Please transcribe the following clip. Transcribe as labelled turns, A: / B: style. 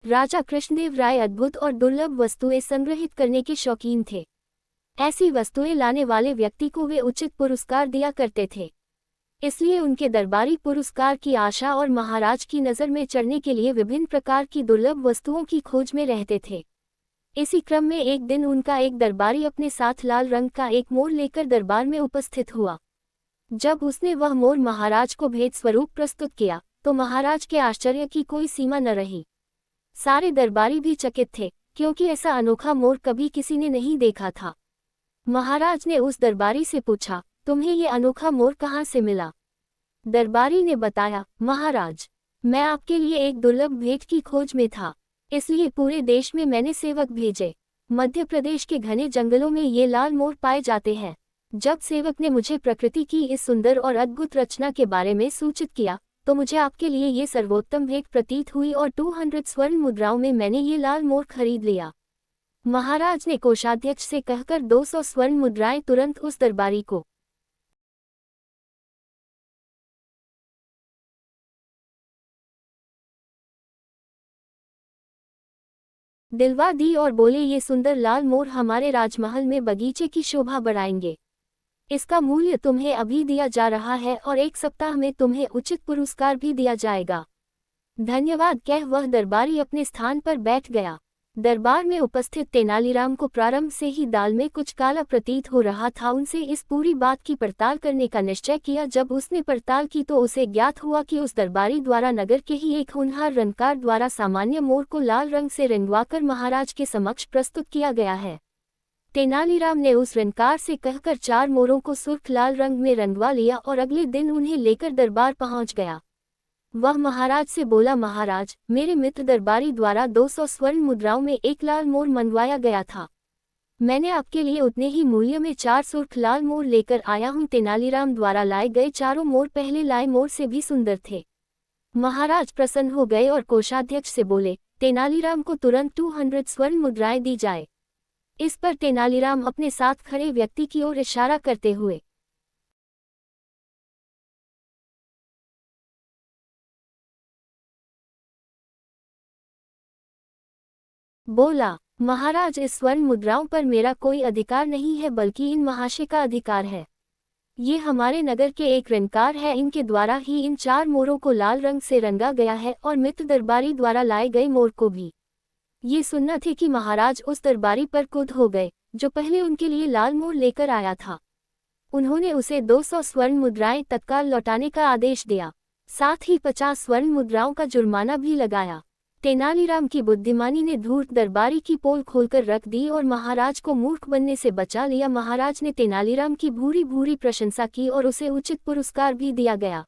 A: राजा कृष्णदेव राय अद्भुत और दुर्लभ वस्तुएं संग्रहित करने के शौकीन थे। ऐसी वस्तुएं लाने वाले व्यक्ति को वे उचित पुरस्कार दिया करते थे। इसलिए उनके दरबारी पुरस्कार की आशा और महाराज की नज़र में चढ़ने के लिए विभिन्न प्रकार की दुर्लभ वस्तुओं की खोज में रहते थे। इसी क्रम में एक दिन उनका एक दरबारी अपने साथ लाल रंग का एक मोर लेकर दरबार में उपस्थित हुआ। जब उसने वह मोर महाराज को भेंट स्वरूप प्रस्तुत किया तो महाराज के आश्चर्य की कोई सीमा न रही। सारे दरबारी भी चकित थे, क्योंकि ऐसा अनोखा मोर कभी किसी ने नहीं देखा था। महाराज ने उस दरबारी से पूछा, तुम्हें ये अनोखा मोर कहाँ से मिला? दरबारी ने बताया, महाराज, मैं आपके लिए एक दुर्लभ भेंट की खोज में था, इसलिए पूरे देश में मैंने सेवक भेजे। मध्य प्रदेश के घने जंगलों में ये लाल मोर पाए जाते हैं। जब सेवक ने मुझे प्रकृति की इस सुंदर और अद्भुत रचना के बारे में सूचित किया तो मुझे आपके लिए ये सर्वोत्तम भेंट प्रतीत हुई और 200 स्वर्ण मुद्राओं में मैंने ये लाल मोर खरीद लिया। महाराज ने कोषाध्यक्ष से कहकर 200 स्वर्ण मुद्राएं तुरंत उस दरबारी को दिलवा दी और बोले, ये सुंदर लाल मोर हमारे राजमहल में बगीचे की शोभा बढ़ाएंगे। इसका मूल्य तुम्हें अभी दिया जा रहा है और 1 सप्ताह में तुम्हें उचित पुरस्कार भी दिया जाएगा। धन्यवाद कह वह दरबारी अपने स्थान पर बैठ गया। दरबार में उपस्थित तेनालीराम को प्रारंभ से ही दाल में कुछ काला प्रतीत हो रहा था। उनसे इस पूरी बात की पड़ताल करने का निश्चय किया। जब उसने पड़ताल की तो उसे ज्ञात हुआ कि उस दरबारी द्वारा नगर के ही एक होनहार रंगकार द्वारा सामान्य मोर को लाल रंग से रंगवाकर महाराज के समक्ष प्रस्तुत किया गया है। तेनालीराम ने उस रंगकार से कहकर 4 मोरों को सुर्ख लाल रंग में रंगवा लिया और अगले दिन उन्हें लेकर दरबार पहुंच गया। वह महाराज से बोला, महाराज, मेरे मित्र दरबारी द्वारा 200 स्वर्ण मुद्राओं में एक लाल मोर मंगवाया गया था। मैंने आपके लिए उतने ही मूल्य में 4 सुर्ख लाल मोर लेकर आया हूँ। तेनालीराम द्वारा लाए गए चारों मोर पहले लाए मोर से भी सुंदर थे। महाराज प्रसन्न हो गए और कोषाध्यक्ष से बोले, तेनालीराम को तुरंत 200 स्वर्ण मुद्राएं दी जाए। इस पर तेनालीराम अपने साथ खड़े व्यक्ति की ओर इशारा करते हुए बोला, महाराज, इस स्वर्ण मुद्राओं पर मेरा कोई अधिकार नहीं है, बल्कि इन महाशय का अधिकार है। ये हमारे नगर के एक रंगकार है, इनके द्वारा ही इन 4 मोरों को लाल रंग से रंगा गया है और मित्र दरबारी द्वारा लाए गए मोर को भी। ये सुनना थी कि महाराज उस दरबारी पर कुद हो गए जो पहले उनके लिए लाल मोर लेकर आया था। उन्होंने उसे 200 स्वर्ण मुद्राएं तत्काल लौटाने का आदेश दिया, साथ ही 50 स्वर्ण मुद्राओं का जुर्माना भी लगाया। तेनालीराम की बुद्धिमानी ने धूर्त दरबारी की पोल खोलकर रख दी और महाराज को मूर्ख बनने से बचा लिया। महाराज ने तेनालीराम की भूरी भूरी प्रशंसा की और उसे उचित पुरस्कार भी दिया गया।